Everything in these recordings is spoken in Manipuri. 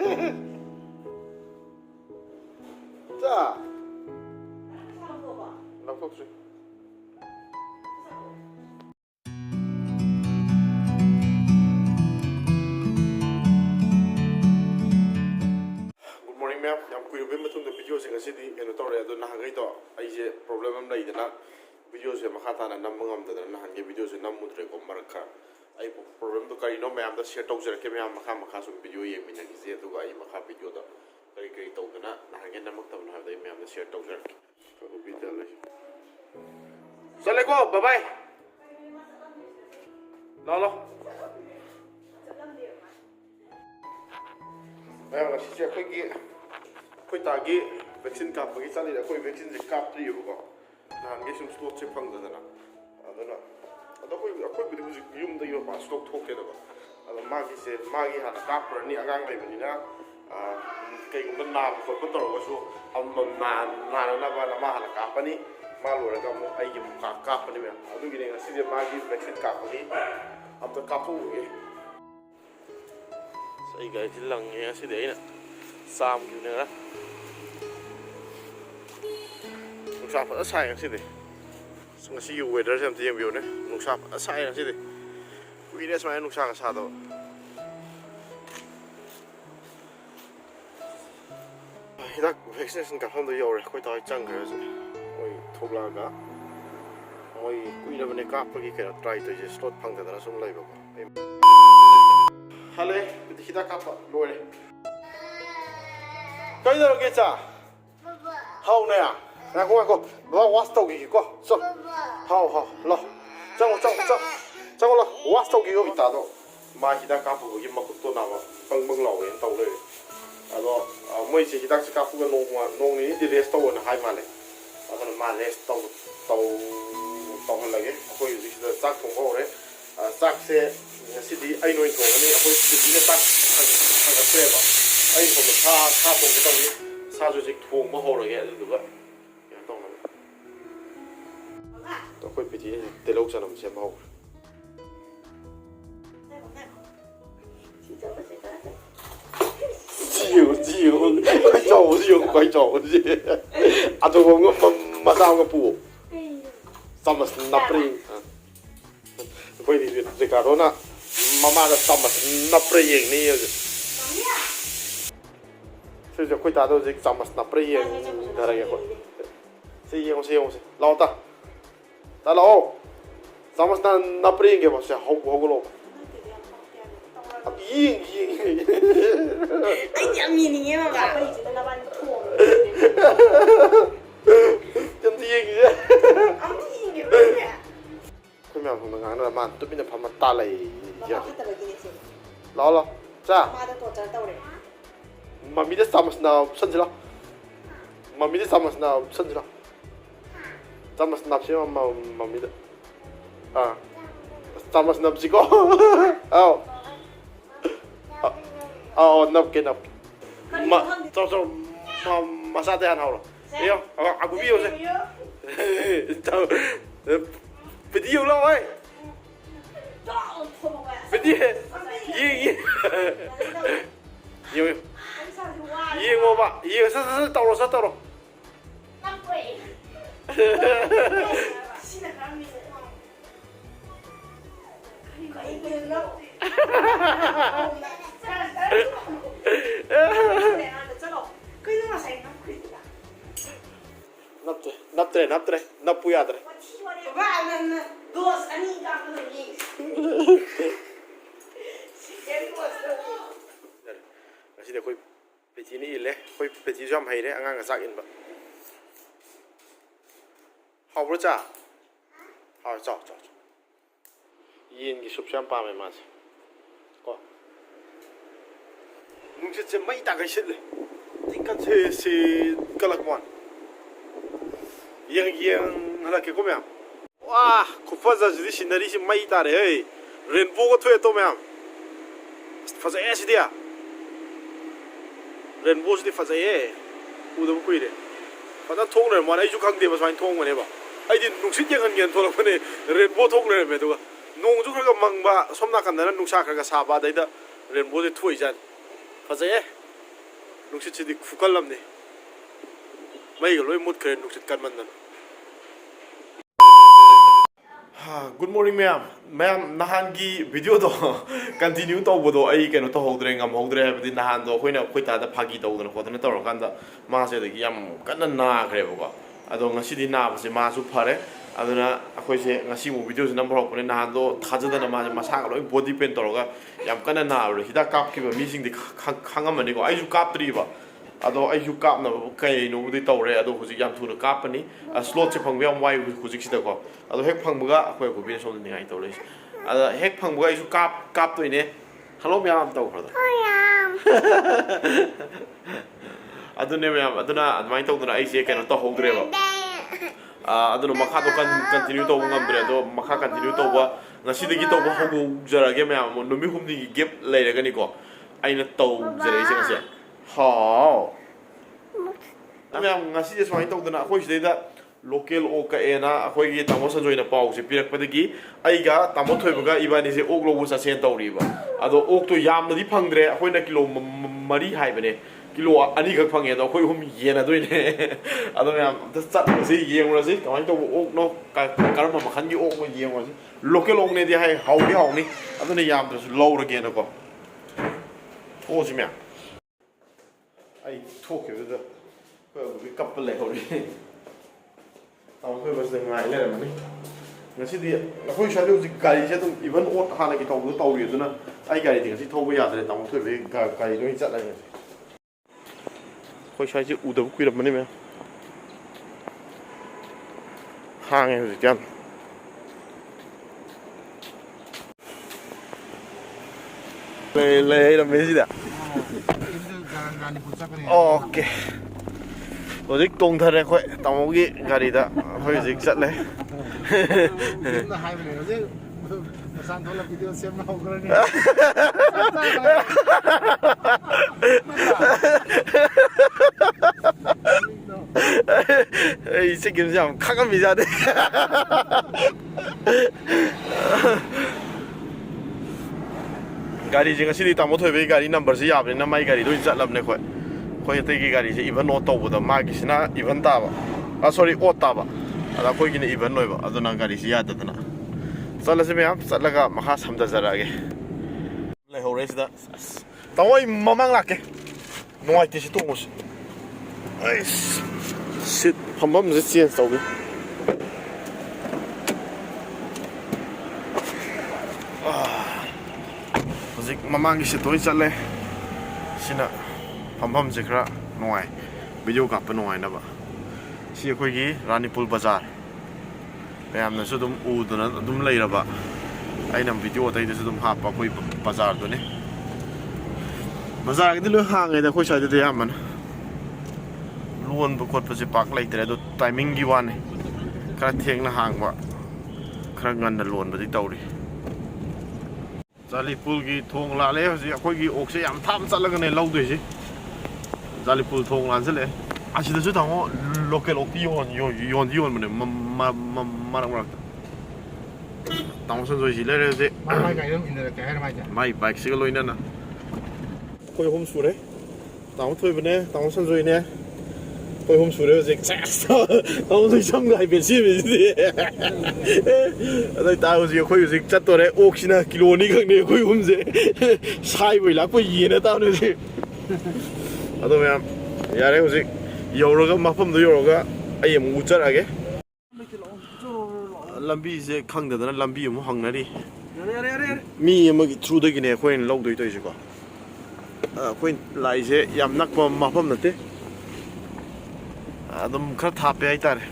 자, 락톡스. Good morning, ma'am. I'm going to be video saying city and authority. I don't know how I say problem. I'm like videos yang makata na namang am dan na hangi videos yang namun dari komarka. Ay problem tu kari no ma'am dah share talk saya kami am makha sum video yang minyak isi tu kaya makha video tu kari tahu tu na hangi namak tahu na ada ma'am dah share talk saya. Kalau video lagi. Assalamualaikum, bye bye. Lalu. Ma'am nasi saya koi tagi vaksin kap bagi sali dah koi vaksin je kap tu you ko. Nah, ini semua stok cek pang dah na. Ada koi beri musik yum dah yo pas stok thok ke dah. Ada magi hana kapper ni agang lagi ni na. Kayak guna nam koi betul ko so am na ba nama hana kapper ni malu orang kamu ayam kapper ni mah. Aduh gini nasi dia magi vaksin kapper ni. Am tu kapper ni. Saya guys hilang ya nasi dia ni. Sam gitu ni lah. Nungsa pa asay ang sidi. So ngasi yung weather sa tiyang view ne. Nungsa pa asay ang sidi. Kuides may nungsa ka sa to. Hidak vaccination ka phong do yore koi tai chang ka se. Oi thobla ga. Oi kuida bane ka pa ki ka try to je slot phang da na sum lai ba. Hale hidak ka pa lore. Kai da ke cha. Hau ne à? Nè cô, nó wash tàu gì cô, sao? Hao, lo, chẳng có lo, wash tàu gì có bị tạt đâu, mà khi ta cáp phụ cái mà cũng tôi nào mà bưng lẩu cái tàu đây, đó, mấy chị khi ta sẽ cáp phụ cái nông này đi rest tàu nó hai mà này, cái mà rest tàu hơn là cái, tôi dùng cái xác thùng bao đấy, xác xe, cái gì ai nuôi thùng cái này, tôi dùng cái xác thằng xe mà, ai thùng nó tha thùng cái tàu này, xa rồi dịch thùng bao hồ rồi cái được vậy. Tôi quay vị trí để lâu cho nó xem màu. Chiều, quay trò gì? À tôi không mà sao cái phụ? Sao mà nắp đi? Quay thì gì cả đó nè, mà sao mà nắp điอย่างนี้? Bây giờ quay ta đâu gì sao mà nắp điอย่างđó là cái gì? Xem, lâu ta. Hello, sama sa napring ke masya hogulo. Ying. Ay, yang ini ni mah apa itu tu lawan tuang. Jangan ying je. Am ying ke mana? Kau memang mengangan nama man, tu bina paman talai. Bapa kita lagi ni sih. Lalu, sa. Mama ada tu cara tahu deh. Mami dia sama sa senjata. Mami dia sama sa senjata. Sama snap sih mami dah. Sama snap sih kok. Nap ke. Masa teh hau. Iyo, aku video sih. Tahu. Video lah, oi. Video. Iyo. Iyo mau pak. Iyo, sa tahu. Nap puya tre. Dos ani ka ko ni. Kasi dia koi peci ni ile, koi peci jam hai re, angang sak in ba. Hao bro cha. Hao chao. Yin ki sup cham pa mai ma. Ko. Nung se mai ta kai sit le. Ting kan se kalak mon. Yang hala ke ko mya. Wah, ko faza ji scenery si mai ta re hey. Rainbow ko thwe to mya. Faza es dia. Rainbow si faza ye. Uda bu kui re. Faza thong le mon ai ju khang de ba swain thong ma ne ba. Ai din nung sit yang ngen tholak ne rainbow thong le me to ga. Nong ju khra ga mang ba som na kan na nung sa khra ga sa ba dai da rainbow de thui jan. Faza ye. ꯅꯨꯡꯁꯤꯠꯁꯤꯗꯤ ꯈꯨꯀꯜꯂꯝꯅꯤ ꯃꯩꯒ ꯂꯣꯏ ꯃꯨꯠꯈ꯭ꯔꯦ ꯅꯨꯡꯁꯤꯠ ꯀꯟꯃꯟꯗꯅ ꯒꯨꯗ ꯃꯣꯔꯅꯤꯡ ꯃꯌꯥꯝ ꯅꯍꯥꯟꯒꯤ ꯚꯤꯗꯤꯑꯣꯗꯣ ꯀꯟꯇꯤꯅ꯭ꯌꯨ ꯇꯧꯕꯗꯣ ꯑꯩ ꯀꯩꯅꯣ ꯇꯧꯍꯧꯗ꯭ꯔꯦ ꯉꯝꯍꯧꯗ꯭ꯔꯦ ꯍꯥꯏꯕꯗꯤ ꯅꯍꯥꯟꯗꯣ ꯑꯩꯈꯣꯏ ꯇꯥꯗ ꯐꯥꯒꯤ ꯇꯧꯗꯅ ꯈꯣꯠꯇꯅ ꯇꯧꯔꯀꯥꯟꯗ ꯃꯥꯁꯦ ꯑꯗꯒꯤ ꯌꯥꯝ ꯀꯟꯅ ꯅꯥꯈ꯭ꯔꯦꯕꯀꯣ ꯑꯗꯣ ꯉꯁꯤꯗꯤ ꯅꯥꯕꯁꯦ ꯃꯥꯁꯨ ꯐꯔꯦ ꯑꯗꯨꯅ ꯑꯩꯈꯣꯏꯁꯦ ꯉꯁꯤꯃꯨꯛ ꯚꯤꯗꯤꯑꯣꯁꯦ ꯅꯝꯕ ꯍꯧꯔꯛꯄꯅꯦ ꯅꯍꯥꯟꯗꯣ ꯊꯥꯖꯗꯅ ꯃꯥꯁꯦ ꯃꯁꯥꯒ ꯂꯣꯏ ꯕꯣꯗꯤ ꯄꯦꯟ ꯇꯧꯔꯒ ꯌꯥꯝ ꯀꯟꯅ ꯅꯥꯕꯗꯣ ꯍꯤꯗꯥꯛ ꯀꯥꯞꯈꯤꯕ ꯃꯤꯁꯤꯡꯗꯤ ꯈꯪꯉꯝꯃꯅꯤꯀꯣ ꯑꯩꯁꯨ ꯀꯥꯞꯇ꯭ꯔꯤꯕ ꯑꯗꯣ ꯑꯩꯁꯨ ꯀꯥꯞꯅꯕ ꯀꯩꯅꯣꯕꯨꯗꯤ ꯇꯧꯔꯦ ꯑꯗꯣ ꯍꯧꯖꯤꯛ ꯌꯥꯝ ꯊꯨꯅ ꯀꯥꯞꯄꯅꯤ ꯁ꯭ꯂꯣꯠꯁꯦ ꯐꯪꯕ ꯌꯥꯝ ꯋꯥꯏ ꯍꯧꯖꯤꯛꯁꯤꯗꯀꯣ ꯑꯗꯣ ꯍꯦꯛ ꯐꯪꯕꯒ ꯑꯩꯈꯣꯏ ꯒꯣꯕꯤꯅ ꯁꯣꯝꯗ ꯅꯤꯡꯉꯥꯏ ꯇꯧꯔꯛꯏꯁꯦ ꯑꯗ ꯍꯦꯛ ꯐꯪꯕꯒ ꯑꯩꯁꯨ ꯀꯥꯞꯇꯣꯏꯅꯦ ꯍꯜꯂꯣ ꯃꯌꯥꯝ ꯇꯧꯈ꯭ꯔꯗꯣ ꯑꯗꯨꯅꯦ ꯃꯌꯥꯝ ꯑꯗꯨꯅ ꯑꯗꯨꯃꯥꯏꯅ ꯇꯧꯗꯅ ꯑꯩꯁꯦ ꯀꯩꯅꯣ ꯇꯧꯍꯧꯗ꯭ꯔꯦꯕ ꯑꯗꯨꯅ ꯃꯈꯥꯗꯣ ꯀꯟꯇꯤꯅ꯭ꯌꯨ ꯇꯧꯕ ꯉꯝꯗ꯭ꯔꯦ ꯑꯗꯣ ꯃꯈꯥ ꯀꯟꯇꯤꯅ꯭ꯌꯨ ꯇꯧꯕ ꯉꯁꯤꯗꯒꯤ ꯇꯧꯕ ꯍꯧꯖꯔꯒꯦ ꯃꯌꯥꯝ ꯅꯨꯃꯤꯠ ꯍꯨꯝꯅꯤꯒꯤ ꯒꯦꯞ ꯂꯩꯔꯒꯅꯤꯀꯣ ꯑꯩꯅ ꯇꯧꯖꯔꯛꯏꯁꯦ ꯉꯁꯤ ꯍꯥꯎ ꯃꯌꯥꯝ ꯉꯁꯤꯁꯦ ꯁꯨꯃꯥꯏꯅ ꯇꯧꯗꯅ ꯑꯩꯈꯣꯏ ꯁꯤꯗꯩꯗ ꯂꯣꯀꯦꯜ ꯑꯣꯛ ꯀꯛꯑꯦꯅ ꯑꯩꯈꯣꯏꯒꯤ ꯇꯥꯃꯣ ꯁꯟꯖꯣꯏꯅ ꯄꯥꯎꯁꯦ ꯄꯤꯔꯛꯄꯗꯒꯤ ꯑꯩꯒ ꯇꯥꯃꯣ ꯊꯣꯏꯕꯒ ꯏꯕꯥꯅꯤꯁꯦ ꯑꯣꯛ ꯂꯧꯕ ꯆꯠꯁꯦꯅ ꯇꯧꯔꯤꯕ ꯑꯗꯣ ꯑꯣꯛꯇꯣ ꯌꯥꯝꯅꯗꯤ ꯐꯪꯗ꯭ꯔꯦ ꯑꯩꯈꯣꯏꯅ ꯀꯤꯂꯣ 2 ꯍꯥꯏꯕꯅꯦ ꯀꯤꯂꯣ 2ꯈꯛ ꯐꯪꯉꯦ ꯑꯗꯣ ꯑꯩꯈꯣꯏ 3 ꯌꯦꯟꯅꯗꯣꯏꯅꯦ ꯑꯗꯣ ꯃꯌꯥꯝ ꯑꯝꯇ ꯆꯠꯂꯨꯔꯁꯤ ꯌꯦꯡꯉꯨꯔꯁꯤ ꯀꯃꯥꯏꯅ ꯇꯧꯕ ꯑꯣꯛꯅꯣ ꯀꯔꯝꯕ ꯃꯈꯜꯒꯤ ꯑꯣꯛꯅꯣ ꯌꯦꯡꯉꯨꯔꯁꯤ ꯂꯣꯀꯦꯜ ꯑꯣꯛꯅꯦꯗꯤ ꯍꯥꯎꯗꯤ ꯍꯥꯎꯅꯤ ꯑꯗꯨꯅ ꯌꯥꯝꯗ꯭ꯔꯁꯨ ꯂꯧꯔꯒꯦꯅꯀꯣ ꯊꯣꯛꯑꯁꯤ ꯃꯌꯥꯝ ꯑꯩ ꯊꯣꯛꯈꯤꯕꯗꯨꯗ ꯑꯩꯈꯣꯏ ꯀꯞꯄ ꯂꯩꯍꯧꯔꯤ ꯇꯥꯃꯣ ꯊꯣꯏꯕꯁꯤꯗ ꯉꯥꯏ ꯂꯩꯔꯝꯃꯅꯤ ꯉꯁꯤꯗꯤ ꯑꯩꯈꯣꯏ ꯁ꯭ꯋꯥꯏꯗ ꯍꯧꯖꯤꯛ ꯒꯥꯔꯤꯁꯦ ꯑꯗꯨꯝ ꯏꯚꯟ ꯑꯣꯠ ꯍꯥꯟꯅꯒꯤ ꯊꯧꯕꯗꯣ ꯇꯧꯔꯤ ꯑꯗꯨꯅ ꯑꯩ ꯒꯥꯔꯤꯗꯤ ꯉꯁꯤ ꯊꯧꯕ ꯌꯥꯗ꯭ꯔꯦ ꯇꯥꯃꯣ ꯊꯣꯏꯕꯒꯤ ꯒꯥꯔꯤꯗꯣ ꯑꯣꯏꯅ ꯆꯠꯂꯅꯤ ꯑꯩꯈꯣꯏ ꯁ꯭ꯋꯥꯏꯁꯦ ꯎꯗꯕ ꯀꯨꯏꯔꯝꯃꯅꯤ ꯃꯌꯥꯝ ꯍꯥꯡꯉꯦ ꯍꯧꯖꯤꯛꯇꯤ ꯌꯥꯝ ꯂꯩꯔꯝꯃꯦ ꯁꯤꯗ ꯑꯣꯀꯦ ꯍꯧꯖꯤꯛ ꯇꯣꯡꯊꯔꯦ ꯑꯩꯈꯣꯏ ꯇꯥꯃꯣꯒꯤ ꯒꯥꯔꯤꯗ ꯑꯩꯈꯣꯏ ꯍꯧꯖꯤꯛ ꯆꯠꯂꯦ ꯑꯩ ꯆꯠꯈꯤꯕꯁꯦ ꯌꯥꯝ ꯈꯪꯉꯝꯃꯤꯖꯥꯠꯅꯤ ꯒꯥꯔꯤꯁꯦ ꯉꯁꯤꯗꯤ ꯇꯥꯃꯣ ꯊꯣꯏꯕꯒꯤ ꯒꯥꯔꯤ ꯅꯝꯕꯔꯁꯤ ꯌꯥꯕꯅꯤꯅ ꯃꯥꯏ ꯒꯥꯔꯤꯗ ꯑꯣꯏꯅ ꯆꯠꯂꯕꯅꯦ ꯑꯩꯈꯣꯏ ꯑꯇꯩꯒꯤ ꯒꯥꯔꯤꯁꯦ ꯏꯚꯟ ꯑꯣꯠ ꯇꯧꯕꯗ ꯃꯥꯒꯤꯁꯤꯅ ꯏꯚꯟ ꯇꯥꯕ ꯁꯣꯔꯤ ꯑꯣꯠ ꯇꯥꯕ ꯑꯗ ꯑꯩꯈꯣꯏꯒꯤꯅ ꯏꯚꯟ ꯑꯣꯏꯕ ꯑꯗꯨꯅ ꯒꯥꯔꯤꯁꯤ ꯌꯥꯗꯗꯅ ꯆꯠꯂꯁꯤ ꯃꯌꯥꯝ ꯆꯠꯂꯒ ꯃꯈꯥ ꯁꯝꯊꯖꯔꯛꯑꯒꯦ ꯂꯩꯍꯧꯔꯦ ꯁꯤꯗ ꯑꯁ ꯇꯥꯃꯣ ꯑꯩ ꯃꯃꯥꯡ ꯂꯥꯛꯀꯦ ꯅꯨꯡꯉꯥꯏꯇꯦ ꯁꯤ ꯇꯣꯡꯕꯁꯤ ꯑꯩꯁ ꯁꯤꯠ ꯐꯝꯐꯝꯁꯦ ꯆꯦꯟꯖ ꯇꯧꯒꯦ ꯍꯧꯖꯤꯛ ꯃꯃꯥꯡꯒꯤ ꯁꯤꯠꯇ ꯑꯣꯏꯅ ꯆꯠꯂꯦ ꯁꯤꯅ ꯐꯝꯐꯝꯁꯦ ꯈꯔ ꯅꯨꯡꯉꯥꯏ ꯚꯤꯗꯤꯑꯣ ꯀꯥꯞꯄ ꯅꯨꯡꯉꯥꯏꯅꯕ ꯁꯤ ꯑꯩꯈꯣꯏꯒꯤ ꯔꯥꯅꯤꯄꯨꯔ ꯕꯖꯥꯔ ꯃꯌꯥꯝꯅꯁꯨ ꯑꯗꯨꯝ ꯎꯗꯅ ꯑꯗꯨꯝ ꯂꯩꯔꯕ ꯑꯩꯅ ꯚꯤꯗꯤꯑꯣ ꯑꯇꯩꯗꯁꯨ ꯑꯗꯨꯝ ꯍꯥꯞꯄ ꯑꯩꯈꯣꯏ ꯕꯖꯥꯔꯗꯨꯅꯤ ꯕꯖꯥꯔꯒꯤꯗꯤ ꯂꯣꯏ ꯍꯥꯡꯉꯦꯗ ꯑꯩꯈꯣꯏ ꯁ꯭ꯋꯥꯏꯗꯗꯤ ꯑꯌꯥꯝꯕꯅ ꯂꯣꯟꯕ ꯈꯣꯠꯄꯁꯦ ꯄꯥꯛ ꯂꯩꯇ꯭ꯔꯦ ꯑꯗꯣ ꯇꯥꯏꯃꯤꯡꯒꯤ ꯋꯥꯅꯤ ꯈꯔ ꯊꯦꯡꯅ ꯍꯥꯡꯕ ꯈꯔ ꯉꯟꯅ ꯂꯣꯟꯕꯗꯤ ꯇꯧꯔꯤ ꯖꯥꯂꯤꯄꯨꯔꯒꯤ ꯊꯣꯡ ꯂꯥꯜꯂꯦ ꯍꯧꯖꯤꯛ ꯑꯩꯈꯣꯏꯒꯤ ꯑꯣꯛꯁꯦ ꯌꯥꯝ ꯊꯥꯞꯅ ꯆꯠꯂꯒꯅꯦ ꯂꯧꯗꯣꯏꯁꯤ ꯖꯥꯂꯤꯄꯨꯔ ꯊꯣꯡ ꯂꯥꯟꯁꯤꯜꯂꯛꯑꯦ ꯑꯁꯤꯗꯁꯨ ꯇꯥꯃꯣ ꯂꯣꯀꯦꯜ ꯑꯣꯛꯇꯤ ꯌꯣꯟꯗꯤ ꯌꯣꯟꯕꯅꯦ ꯃꯔꯛ ꯃꯔꯛꯇ ꯇꯥꯃꯣ ꯁꯟꯖꯣꯏꯁꯤ ꯂꯩꯔꯦ ꯍꯧꯖꯤꯛ ꯃꯥꯏ ꯕꯥꯏꯛꯁꯤꯒ ꯂꯣꯏꯅꯅ ꯑꯩꯈꯣꯏ 3 ꯁꯨꯔꯦ ꯇꯥꯃꯣ ꯊꯣꯏꯕꯅꯦ ꯇꯥꯃꯣ ꯁꯟꯖꯣꯏꯅꯦ ꯑꯩꯈꯣꯏ 3 ꯁꯨꯔꯦ ꯍꯧꯖꯤꯛ ꯇꯥꯃꯣ ꯊꯣꯏ ꯁꯝꯒ ꯍꯥꯏꯐꯦꯠ ꯁꯦꯝꯃꯤꯁꯤꯗꯤ ꯑꯗꯨ ꯑꯣꯏꯇꯥꯔ ꯍꯧꯖꯤꯛ ꯑꯩꯈꯣꯏ ꯆꯠꯇꯣꯔꯦ ꯑꯣꯛꯁꯤꯅ ꯀꯤꯂꯣ 2 ꯈꯛꯅꯦ ꯑꯩꯈꯣꯏ 3ꯁꯦ ꯁꯥꯏꯕꯣꯏ ꯂꯥꯛꯄꯣꯏ ꯌꯦꯟꯅ ꯇꯥꯕꯅꯦ ꯍꯧꯖꯤꯛ ꯑꯗꯣ ꯃꯌꯥꯝ ꯌꯥꯔꯦ ꯍꯧꯖꯤꯛ ꯌꯧꯔꯒ ꯃꯐꯝꯗꯣ ꯌꯧꯔꯒ ꯑꯩ ꯑꯃꯨꯛ ꯎꯠꯆꯔꯛꯑꯒꯦ ꯂꯝꯕꯤꯁꯦ ꯈꯪꯗꯗꯅ ꯂꯝꯕꯤ ꯑꯃꯨꯛ ꯍꯪꯅꯔꯤ ꯃꯤ ꯑꯃꯒꯤ ꯊ꯭ꯔꯨꯗꯒꯤꯅꯦ ꯑꯩꯈꯣꯏꯅ ꯂꯧꯗꯣꯏ ꯇꯧꯔꯤꯁꯦꯀꯣ ꯑꯩꯈꯣꯏ ꯂꯥꯛꯏꯁꯦ ꯌꯥꯝ ꯅꯛꯄ ꯃꯐꯝ ꯅꯠꯇꯦ ꯑꯗꯨꯝ ꯈꯔ ꯊꯥꯞꯄꯦ ꯍꯥꯏꯇꯥꯔꯦ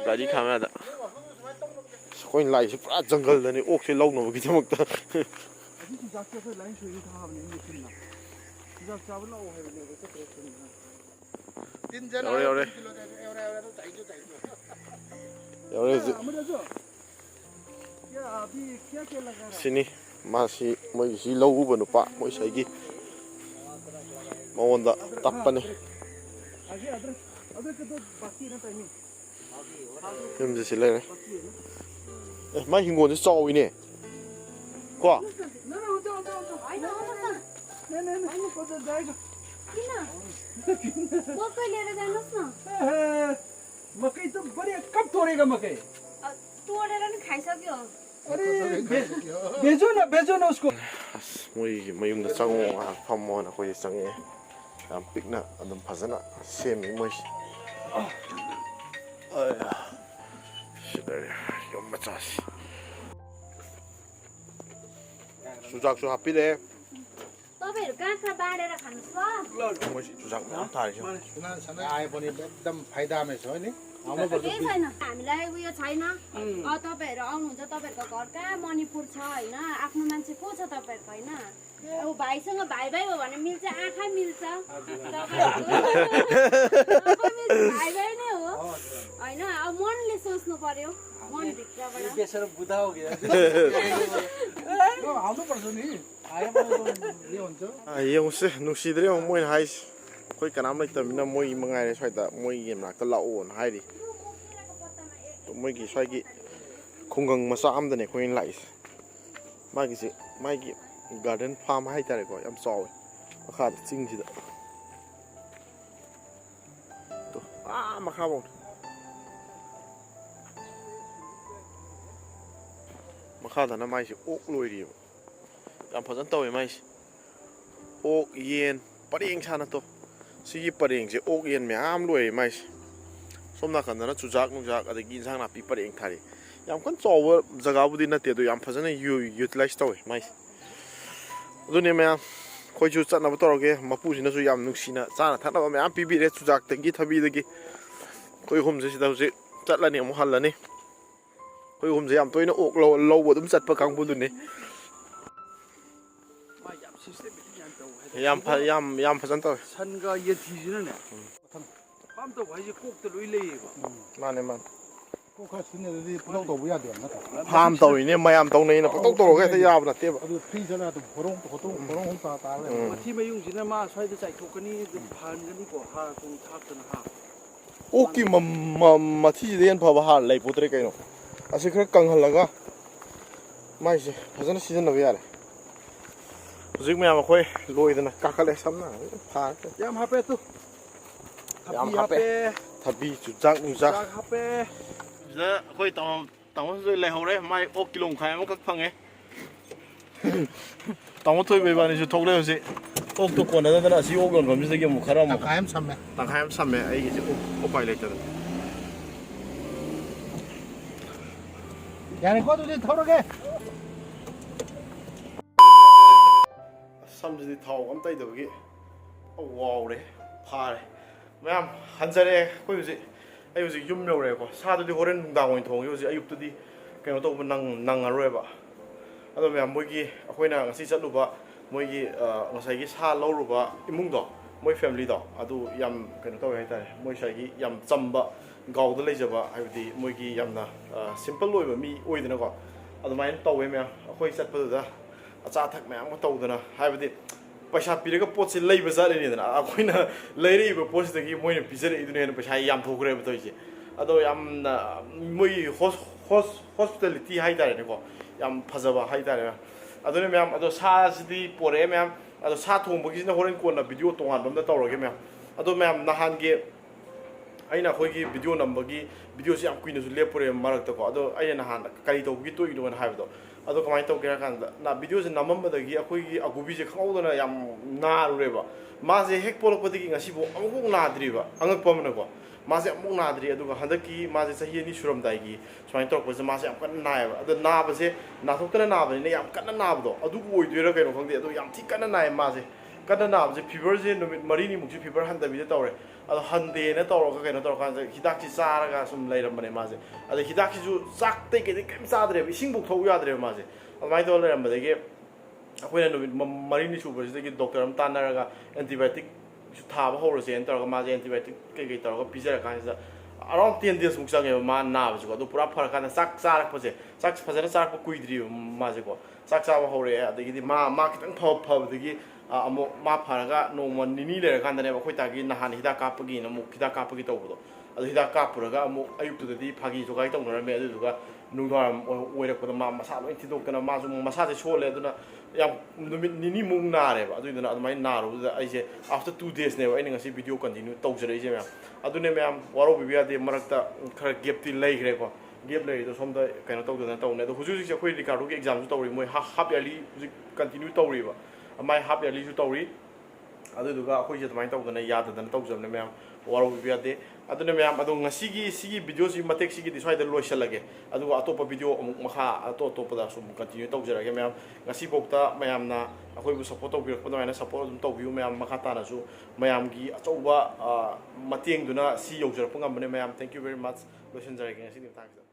ꯒꯥꯔꯤ ꯈꯥꯝꯕꯗ ꯑꯩꯈꯣꯏꯅ ꯂꯥꯛꯏꯁꯦ ꯄꯨꯔꯥ ꯖꯪꯒꯜꯗꯅꯤ ꯑꯣꯛꯁꯦ ꯂꯧꯅꯕꯒꯤꯗꯃꯛꯇ ꯌꯧꯔꯦ ꯍꯧꯖꯤꯛ ꯁꯤꯅꯤ ꯃꯥꯁꯤ ꯃꯣꯏꯒꯤꯁꯤ ꯂꯧꯎꯕ ꯅꯨꯄꯥ ꯃꯣꯏ ꯁꯥꯏꯒꯤ ꯃꯉꯣꯟꯗ ꯇꯞꯄꯅꯤ ꯌꯨꯝꯁꯦ ꯁꯤ ꯂꯩꯔꯦ ꯃꯥꯏ ꯍꯤꯡꯒꯣꯜꯁꯦ ꯆꯥꯎꯋꯤꯅꯦ ꯀꯣ मकै लिएर जानुहोस् न मकै त बढी कब तोडेगा मकै तोडेर नि खाइसक्यो अरे बेचो न उसको ꯃꯣꯏꯒꯤ ꯃꯌꯨꯝꯗ ꯆꯪꯉꯣ ꯐꯝꯃꯣꯅ ꯑꯩꯈꯣꯏꯁꯦ ꯆꯪꯉꯛꯑꯦ ꯌꯥꯝ ꯄꯤꯛꯅ ꯑꯗꯨꯝ ꯐꯖꯅ ꯁꯦꯝꯃꯤ ꯃꯣꯏꯁꯤ ꯁꯤꯗ ꯌꯨꯝ ꯃꯆꯥꯁꯤ ꯆꯨꯖꯥꯛꯁꯨ ꯍꯥꯞꯄꯤꯔꯦ तपाईहरु कहाँ कहाँ बाँडेर खानुहोस् ल मोसी चुजाक म्याम थालेछ आए पनि एकदम फाइदामै छ नि केही छैन हामीलाई उयो छैन तपाईहरु आउनुहुन्छ तपाईहरुको घर कहाँ मणिपुर छ हैन आफ्नो मान्छे को छ तपाईहरुको हैन अब भाइसँग भाइ भाइ हो भने मिल्छ आँखा मिल्छ भाइ भाइ नै हो हैन अब मनले सोच्नु पर्यो मन भित्रबाट बेसर बुधा हो गया आउनु पर्छ नि आए पनि हुन्छ ꯌꯦꯡꯉꯨꯁꯦ ꯅꯨꯡꯁꯤꯗ꯭ꯔꯦ ꯌꯦꯡꯉꯨ ꯃꯣꯏꯅ ꯍꯥꯏꯁꯤ ꯑꯩꯈꯣꯏ ꯀꯅꯥꯝ ꯂꯩꯇꯕꯅꯤꯅ ꯃꯣꯏ ꯃꯉꯥꯏꯔꯦ ꯁ꯭ꯋꯥꯏꯗ ꯃꯣꯏꯒꯤ ꯃꯅꯥꯛꯇ ꯂꯥꯛꯑꯣꯅ ꯍꯥꯏꯔꯤ ꯃꯣꯏꯒꯤ ꯁ꯭ꯋꯥꯏꯒꯤ ꯈꯨꯡꯒꯪ ꯃꯆꯥ ꯑꯃꯗꯅꯦ ꯑꯩꯈꯣꯏꯅ ꯂꯥꯛꯏꯁꯦ ꯃꯥꯒꯤꯁꯦ ꯃꯥꯒꯤ ꯒꯥꯔꯗꯦꯟ ꯐꯥꯔꯝ ꯍꯥꯏꯇꯥꯔꯦꯀꯣ ꯌꯥꯝ ꯆꯥꯎꯋꯦ ꯃꯈꯥꯗ ꯆꯤꯡꯁꯤꯗ ꯃꯈꯥꯐꯥꯎ ꯃꯈꯥꯗꯅ ꯃꯥꯏꯁꯦ ꯑꯣꯛ ꯂꯣꯏꯔꯤꯑꯕ ꯌꯥꯝ ꯐꯖꯅ ꯇꯧꯋꯦ ꯃꯥꯏꯁꯦ ꯑꯣꯛ ꯌꯦꯟ ꯄꯔꯦꯡ ꯁꯥꯅ ꯇꯧ ꯁꯤꯒꯤ ꯄꯔꯦꯡꯁꯦ ꯑꯣꯛ ꯌꯦꯟ ꯃꯌꯥꯝ ꯂꯣꯏꯔꯦ ꯃꯥꯏꯁꯦ ꯁꯣꯝ ꯅꯥꯀꯟꯗꯅ ꯆꯨꯖꯥꯛ ꯅꯨꯡꯖꯥꯛ ꯑꯗꯒꯤ ꯏꯟꯁꯥꯡ ꯅꯥꯄꯤ ꯄꯔꯦꯡ ꯊꯥꯔꯤ ꯌꯥꯝ ꯀꯟꯅ ꯆꯥꯎꯕ ꯖꯒꯥꯕꯨꯗꯤ ꯅꯠꯇꯦ ꯑꯗꯣ ꯌꯥꯝ ꯐꯖꯅ ꯌꯨꯇꯤꯂꯥꯏꯁ ꯇꯧꯋꯦ ꯃꯥꯏꯁꯦ ꯑꯗꯨꯅꯦ ꯃꯌꯥꯝ ꯑꯩꯈꯣꯏꯁꯨ ꯆꯠꯅꯕ ꯇꯧꯔꯒꯦ ꯃꯄꯨꯁꯤꯅꯁꯨ ꯌꯥꯝ ꯅꯨꯡꯁꯤꯅ ꯆꯥꯅ ꯊꯛꯅꯕ ꯃꯌꯥꯝ ꯄꯤꯕꯤꯔꯦ ꯆꯨꯖꯥꯛꯇꯒꯤ ꯊꯕꯤꯗꯒꯤ ꯑꯩꯈꯣꯏ ꯑꯍꯨꯝꯁꯦ ꯁꯤꯗ ꯍꯧꯖꯤꯛ ꯆꯠꯂꯅꯤ ꯑꯃꯨꯛ ꯍꯜꯂꯅꯤ ꯑꯩꯈꯣই ꯑꯍꯨꯝꯁꯦ ꯌꯥꯝ ꯇꯣꯏꯅ ꯑꯣꯛ ꯂꯧꯕ ꯑꯗꯨꯝ ꯆꯠꯄ ꯀꯥꯡꯕꯨꯗꯨꯅꯤ ꯌꯥꯝ ꯐꯖꯅ ꯇꯧꯋꯦ ꯁꯟꯒ ꯌꯦꯟꯊꯤꯁꯤꯅꯅꯦ ꯐꯥꯝ ꯇꯧꯕ ꯍꯥꯏꯁꯦ ꯀꯣꯛꯇ ꯂꯣꯏ ꯂꯩꯌꯦꯕ ꯃꯥꯅꯦ ꯃꯥꯅꯦ ꯀꯣꯛ ꯈꯔ ꯁꯤꯖꯤꯟꯅꯗꯗꯤ ꯄꯨꯂꯧ ꯇꯧꯕ ꯌꯥꯗꯦꯕ ꯅꯠꯇ꯭ꯔꯥ ꯐꯥꯝ ꯇꯧꯔꯤꯅꯦ ꯃꯌꯥꯝ ꯇꯧꯅꯩꯅ ꯄꯪꯇꯧ ꯇꯧꯔꯒ ꯍꯦꯛꯇ ꯌꯥꯕ ꯅꯠꯇꯦꯕ ꯑꯗꯨ ꯐ꯭ꯔꯤ ꯆꯠꯂ ꯑꯗꯨꯝ ꯍꯣꯔꯣꯡ ꯇꯥꯔ ꯂꯩ ꯃꯊꯤ ꯃꯌꯨꯡꯁꯤꯅ ꯃꯥ ꯁ꯭ꯋꯥꯏꯗ ꯆꯥꯏꯊꯣꯛꯀꯅꯤ ꯑꯗꯨꯝ ꯐꯍꯟꯒꯅꯤꯀꯣ ꯍꯥꯔ ꯊꯨꯝ ꯊꯥꯛꯇꯅ ꯑꯣꯛꯀꯤ ꯃꯊꯤꯁꯤꯗ ꯍꯦꯟꯅ ꯐꯕ ꯍꯥꯔ ꯂꯩꯄꯣꯠꯇ꯭ꯔꯦ ꯀꯩꯅꯣ ꯑꯁꯤ ꯈꯔ ꯀꯪꯍꯜꯂꯒ ꯃꯥꯏꯁꯦ ꯐꯖꯅ ꯁꯤꯖꯤꯟꯅꯕ ꯌꯥꯔꯦ ꯍꯧꯖꯤꯛ ꯃꯌꯥꯝ ꯑꯩꯈꯣꯏ ꯂꯣꯏꯗꯅ ꯀꯥꯈꯠꯂꯦ ꯁꯝꯅ ꯐꯥꯔꯦ ꯌꯥꯝ ꯍꯥꯞꯄꯦ ꯇꯨ ꯌꯥꯝ ꯍꯥꯞꯄꯦ ꯊꯕꯤ ꯆꯨꯖꯥꯛ ꯅꯨꯡꯖꯥꯛ ꯍꯥꯞꯄꯦ ꯁꯤꯗ ꯑꯩꯈꯣꯏ ꯇꯥꯃꯣꯁꯨ ꯂꯩꯍꯧꯔꯦ ꯃꯥꯏ ꯑꯣꯛ ꯀꯤꯂꯣ ꯃꯈꯥꯏ ꯑꯃꯈꯛ ꯐꯪꯉꯦ ꯇꯥꯃꯣ ꯊꯣꯏꯕ ꯏꯕꯥꯅꯤꯁꯨ ꯊꯣꯛꯂꯦ ꯍꯧꯖꯤꯛ ꯑꯣꯛꯇꯣ ꯀꯣꯟꯅꯗꯅ ꯑꯁꯤ ꯑꯣꯛ ꯌꯣꯟꯐꯝꯁꯤꯗꯒꯤ ꯑꯃꯨꯛ ꯈꯔ ꯑꯃꯨꯛ ꯇꯪꯈꯥꯏ ꯑꯃ ꯁꯝꯃꯦ ꯇꯪꯈꯥꯏ ꯑꯃ ꯁꯝꯃꯦ ꯑꯩꯒꯤꯁꯦ ꯎꯄꯥꯏ ꯂꯩꯇꯗꯅ ꯌꯥꯔꯦꯀꯣ ꯑꯗꯨꯗꯤ ꯊꯧꯔꯒꯦ ꯁꯝꯁꯤꯗꯤ ꯊꯥꯎ ꯑꯃ ꯇꯩꯗꯕꯒꯤ ꯋꯥꯎꯔꯦ ꯐꯥꯔꯦ ꯃꯌꯥꯝ ꯍꯟꯖꯔꯦ ꯑꯩꯈꯣꯏ ꯍꯧꯖꯤꯛ ꯑꯩ ꯍꯧꯖꯤꯛ ꯌꯨꯝ ꯌꯧꯔꯦꯀꯣ ꯁꯥꯗꯨꯗꯤ ꯍꯣꯔꯦꯟ ꯅꯨꯡꯗꯥꯡ ꯑꯣꯏꯅ ꯊꯣꯡꯉꯦ ꯍꯧꯖꯤꯛ ꯑꯌꯨꯛꯇꯗꯤ ꯀꯩꯅꯣ ꯇꯧꯕ ꯅꯪꯉꯔꯣꯏꯕ ꯑꯗꯣ ꯃꯌꯥꯝ ꯃꯣꯏꯒꯤ ꯑꯩꯈꯣꯏꯅ ꯉꯁꯤ ꯆꯠꯂꯨꯕ ꯃꯣꯏꯒꯤ ꯉꯁꯥꯏꯒꯤ ꯁꯥ ꯂꯧꯔꯨꯕ ꯏꯃꯨꯡꯗꯣ ꯃꯣꯏ ꯐꯦꯃꯤꯂꯤꯗꯣ ꯑꯗꯨ ꯌꯥꯝ ꯀꯩꯅꯣ ꯇꯧꯋꯦ ꯍꯥꯏꯇꯥꯔꯦ ꯃꯣꯏ ꯁ꯭ꯋꯥꯏꯒꯤ ꯌꯥꯝ ꯆꯝꯕ ꯒꯥꯎꯗ ꯂꯩꯖꯕ ꯍꯥꯏꯕꯗꯤ ꯃꯣꯏꯒꯤ ꯌꯥꯝꯅ ꯁꯤꯝꯄꯜ ꯑꯣꯏꯕ ꯃꯤ ꯑꯣꯏꯗꯅꯀꯣ ꯑꯗꯨꯃꯥꯏꯅ ꯇꯧꯋꯦ ꯃꯌꯥꯝ ꯑꯩꯈꯣꯏ ꯆꯠꯄꯗꯨꯗ ꯑꯆꯥ ꯑꯊꯛ ꯃꯌꯥꯝ ꯑꯃ ꯇꯧꯗꯅ ꯍꯥꯏꯕꯗꯤ ꯄꯩꯁꯥ ꯄꯤꯔꯒ ꯄꯣꯠꯁꯦ ꯂꯩꯕ ꯆꯠꯂꯤꯅꯤꯗꯅ ꯑꯩꯈꯣꯏꯅ ꯂꯩꯔꯛꯏꯕ ꯄꯣꯠꯁꯤꯗꯒꯤ ꯃꯣꯏꯅ ꯄꯤꯖꯔꯛꯏꯗꯨꯅ ꯍꯦꯟꯅ ꯄꯩꯁꯥ ꯌꯥꯝ ꯊꯣꯛꯈ꯭ꯔꯦꯕ ꯇꯧꯔꯤꯁꯦ ꯑꯗꯣ ꯌꯥꯝꯅ ꯃꯣꯏꯒꯤ ꯍꯣꯁꯄꯤꯇꯥꯂꯤꯇꯤ ꯍꯥꯏꯇꯥꯔꯦꯅꯦꯀꯣ ꯌꯥꯝ ꯐꯖꯕ ꯍꯥꯏꯇꯥꯔꯦ ꯑꯗꯨꯅ ꯃꯌꯥꯝ ꯑꯗꯣ ꯁꯥꯁꯤꯗꯤ ꯄꯣꯔꯛꯑꯦ ꯃꯌꯥꯝ ꯑꯗꯣ ꯁꯥ ꯊꯣꯡꯕꯒꯤꯁꯤꯅ ꯍꯣꯔꯦꯟ ꯀꯣꯟꯅ ꯚꯤꯗꯤꯑꯣ ꯇꯣꯉꯥꯟꯕ ꯑꯃꯗ ꯇꯧꯔꯒꯦ ꯃꯌꯥꯝ ꯑꯗꯣ ꯃꯌꯥꯝ ꯅꯍꯥꯟꯒꯤ ꯑꯩꯅ ꯑꯩꯈꯣꯏꯒꯤ ꯚꯤꯗꯤꯑꯣ ꯅꯝꯕꯒꯤ ꯚꯤꯗꯤꯑꯣꯁꯤ ꯌꯥꯝ ꯀꯨꯏꯅꯁꯨ ꯂꯦꯞꯄꯨꯔꯦ ꯃꯔꯛꯇꯀꯣ ꯑꯗꯣ ꯑꯩꯅ ꯅꯍꯥꯟ ꯀꯔꯤ ꯇꯧꯕꯒꯤ ꯇꯣꯛꯏꯅꯣꯅ ꯍꯥꯏꯕꯗꯣ ꯑꯗꯣ ꯀꯃꯥꯏꯅ ꯇꯧꯒꯦ ꯍꯥꯏ ꯀꯥꯟꯗ ꯚꯤꯗꯤꯑꯣꯁꯦ ꯅꯝꯃꯝꯕꯗꯒꯤ ꯑꯩꯈꯣꯏꯒꯤ ꯑꯒꯨꯕꯤꯁꯦ ꯈꯪꯍꯧꯗꯅ ꯌꯥꯝ ꯅꯥꯔꯨꯔꯦꯕ ꯃꯥꯁꯦ ꯍꯦꯛ ꯄꯣꯛꯂꯛꯄꯗꯒꯤ ꯉꯁꯤꯐꯥꯎ ꯑꯃꯨꯛꯐꯥꯎ ꯅꯥꯗ꯭ꯔꯤꯕ ꯑꯉꯛꯄ ꯑꯃꯅꯀꯣ ꯃꯥꯁꯦ ꯑꯃꯨꯛ ꯅꯥꯗ꯭ꯔꯤ ꯑꯗꯨꯒ ꯍꯟꯗꯛꯀꯤ ꯃꯥꯁꯦ ꯆꯍꯤ 2 ꯁꯨꯔꯝꯗꯥꯏꯒꯤ ꯁꯨꯃꯥꯏꯅ ꯇꯧꯔꯛꯄꯁꯦ ꯃꯥꯁꯦ ꯌꯥꯝ ꯀꯟꯅ ꯅꯥꯏꯌꯦꯕ ꯑꯗꯣ ꯅꯥꯕꯁꯦ ꯅꯥꯊꯣꯛꯇꯅ ꯅꯥꯕꯅꯤꯅ ꯌꯥꯝ ꯀꯟꯅ ꯅꯥꯕꯗꯣ ꯑꯗꯨꯕꯨ ꯑꯣꯏꯗꯣꯏꯔꯥ ꯀꯩꯅꯣ ꯈꯪꯗꯦ ꯑꯗꯣ ꯌꯥꯝ ꯊꯤ ꯀꯟꯅ ꯅꯥꯏꯌꯦ ꯃꯥꯁꯦ ꯀꯟꯅ ꯅꯥꯕꯁꯦ ꯐꯤꯚꯔꯁꯦ ꯅꯨꯃꯤꯠ 4-5ꯃꯨꯛꯁꯦ ꯐꯤꯚꯔ ꯍꯟꯊꯕꯤꯗ ꯇꯧꯔꯦ ꯑꯗꯣ ꯍꯟꯗꯦꯅ ꯇꯧꯔꯒ ꯀꯩꯅꯣ ꯇꯧꯔꯀꯥꯟꯗ ꯍꯤꯗꯥꯛꯁꯤ ꯆꯥꯔꯒ ꯁꯨꯝ ꯂꯩꯔꯝꯕꯅꯦ ꯃꯥꯁꯦ ꯑꯗꯣ ꯍꯤꯗꯥꯛꯁꯤꯁꯨ ꯆꯥꯛꯇꯩ ꯀꯩꯗꯩ ꯀꯩꯝ ꯆꯥꯗ꯭ꯔꯦꯕ ꯏꯁꯤꯡꯐꯧ ꯊꯛꯎ ꯌꯥꯗ꯭ꯔꯦꯕ ꯃꯥꯁꯦ ꯑꯗꯨꯃꯥꯏꯅ ꯇꯧꯔ ꯂꯩꯔꯝꯕꯗꯒꯤ ꯑꯩꯈꯣꯏꯅ ꯅꯨꯃꯤꯠ 5-6 ꯁꯨꯕꯁꯤꯗꯒꯤ ꯗꯣꯛꯇꯔ ꯑꯃ ꯇꯥꯟꯅꯔꯒ ꯑꯦꯟꯇꯤꯕꯥꯏꯑꯣꯇꯤꯛꯁꯨ ꯊꯥꯕ ꯍꯧꯔꯁꯦꯅ ꯇꯧꯔꯒ ꯃꯥꯁꯦ ꯑꯦꯟꯇꯤꯕꯥꯏꯑꯣꯇꯤꯛ ꯀꯩꯀꯩ ꯇꯧꯔꯒ ꯄꯤꯖꯔꯀꯥꯟꯁꯤꯗ ꯑꯔꯥꯎꯟ 10 daysꯃꯨꯛ ꯆꯪꯉꯦꯕ ꯃꯥ ꯅꯥꯕꯁꯤꯀꯣ ꯑꯗꯨ ꯄꯨꯔꯥ ꯐꯔꯀꯥꯟꯗ ꯆꯥꯛ ꯆꯥꯔꯛꯄꯁꯦ ꯆꯥꯛ ꯐꯖꯅ ꯆꯥꯔꯛꯄ ꯀꯨꯏꯗ꯭ꯔꯤꯕ ꯃꯥꯁꯦꯀꯣ ꯆꯥꯛ ꯆꯥꯕ ꯍꯧꯔꯛꯑꯦ ꯑꯗꯒꯤꯗꯤ ꯃꯥ ꯈꯤꯇꯪ ꯐꯕꯗꯒꯤ ꯑꯃꯨꯛ ꯃꯥ ꯐꯔꯒ ꯅꯣꯡꯃ 2 ꯂꯩꯔꯀꯥꯟꯗꯅꯦꯕ ꯑꯩꯈꯣꯏ ꯇꯥꯒꯤ ꯅꯍꯥꯟ ꯍꯤꯗꯥꯛ ꯀꯥꯞꯄꯒꯤꯅ ꯑꯃꯨꯛ ꯍꯤꯗꯥꯛ ꯀꯥꯞꯄꯒꯤ ꯇꯧꯕꯗꯣ ꯑꯗꯨ ꯍꯤꯗꯥꯛ ꯀꯥꯞꯄꯨꯔꯒ ꯑꯃꯨꯛ ꯑꯌꯨꯛꯇꯨꯗꯗꯤ ꯐꯥꯒꯤ ꯖꯣꯒꯥꯏ ꯇꯧꯅꯔꯝꯃꯦ ꯑꯗꯨꯗꯨꯒ ꯅꯨꯡꯗꯥꯡꯋꯥꯏꯔꯝ ꯑꯣꯏꯔꯛꯄꯗ ꯃꯥ ꯃꯁꯥ ꯂꯣꯏ ꯊꯤꯟꯗꯣꯛꯇꯅ ꯃꯥꯁꯨ ꯃꯁꯥꯁꯦ ꯁꯣꯜꯂꯦ ꯑꯗꯨꯅ ꯌꯥꯝ ꯅꯨꯃꯤꯠ ꯅꯤꯅꯤꯃꯨꯛ ꯅꯥꯔꯦꯕ ꯑꯗꯨꯏꯗꯨꯅ ꯑꯗꯨꯃꯥꯏꯅ ꯅꯥꯔꯨꯕꯗꯨꯗ ꯑꯩꯁꯦ ꯑꯥꯐꯇꯔ 2 daysꯅꯦꯕ ꯑꯩꯅ ꯉꯁꯤ ꯚꯤꯗꯤꯑꯣ ꯀꯟꯇꯤꯅ꯭ꯌꯨ ꯇꯧꯖꯔꯛꯏꯁꯦ ꯃꯌꯥꯝ ꯑꯗꯨꯅꯦ ꯃꯌꯥꯝ ꯋꯥꯔꯧꯕꯤꯕ ꯌꯥꯗꯦ ꯃꯔꯛꯇ ꯈꯔ ꯒꯦꯞꯇꯤ ꯂꯩꯈ꯭ꯔꯦꯀꯣ ꯒꯦꯞ ꯂꯩꯔꯤꯗꯣ ꯁꯣꯝꯗ ꯀꯩꯅꯣ ꯇꯧꯗꯅ ꯇꯧꯅꯦ ꯑꯗꯣ ꯍꯧꯖꯤꯛ ꯍꯧꯖꯤꯛꯁꯦ ꯑꯩꯈꯣꯏ ꯔꯤꯀꯥꯔꯗꯣꯒꯤ ꯑꯦꯛꯖꯥꯝꯁꯨ ꯇꯧꯔꯤ ꯃꯣꯏ ꯍꯥꯞ ꯌꯔꯂꯤ ꯍꯧꯖꯤꯛ ꯀꯟꯇꯤꯅ꯭ꯌꯨ ꯇꯧꯔꯤꯕ ꯃꯥꯏ ꯍꯥꯞ ꯌꯔꯂꯤꯁꯨ ꯇꯧꯔꯤ ꯑꯗꯨꯗꯨꯒ ꯑꯩꯈꯣꯏꯁꯦ ꯑꯗꯨꯃꯥꯏꯅ ꯇꯧꯗꯅ ꯌꯥꯗꯗꯅ ꯇꯧꯖꯕꯅꯦ ꯃꯌꯥꯝ ꯋꯥꯔꯧꯕꯤꯕ ꯌꯥꯗꯦ ꯑꯗꯨꯅ ꯃꯌꯥꯝ ꯑꯗꯣ ꯁꯤꯒꯤ ꯚꯤꯗꯤꯑꯣꯁꯤ ꯃꯇꯦꯛꯁꯤꯒꯤꯗꯤ ꯁ꯭ꯋꯥꯏꯗ ꯂꯣꯏꯁꯤꯜꯂꯒꯦ ꯑꯗꯨꯒ ꯑꯇꯣꯞꯄ ꯚꯤꯗꯤꯑꯣ ꯑꯃꯨꯛ ꯃꯈꯥ ꯑꯇꯣꯞꯄꯗ ꯁꯨꯝ ꯀꯟꯇꯤꯅ꯭ꯌꯨ ꯇꯧꯖꯔꯒꯦ ꯃꯌꯥꯝ ꯉꯁꯤꯐꯥꯎꯗ ꯃꯌꯥꯝꯅ ꯑꯩꯈꯣꯏꯕꯨ ꯁꯞꯄꯣꯔꯠ ꯇꯧꯕꯤꯔꯛꯄ ꯑꯗꯨꯃꯥꯏꯅ ꯁꯞꯄꯣꯔꯠ ꯑꯗꯨꯝ ꯇꯧꯕꯤꯌꯨ ꯃꯌꯥꯝ ꯃꯈꯥ ꯇꯥꯅꯁꯨ ꯃꯌꯥꯝꯒꯤ ꯑꯆꯧꯕ ꯃꯇꯦꯡꯗꯨꯅ ꯁꯤ ꯌꯧꯖꯔꯛꯄ ꯉꯝꯕꯅꯦ ꯃꯌꯥꯝ ꯊꯦꯡꯛ ꯌꯨ ꯚꯦꯔꯤ ꯃꯆ ꯂꯣꯏꯁꯤꯟꯖꯔꯒꯦ ꯉꯁꯤꯒꯤ ꯃꯇꯥꯡꯁꯤꯗ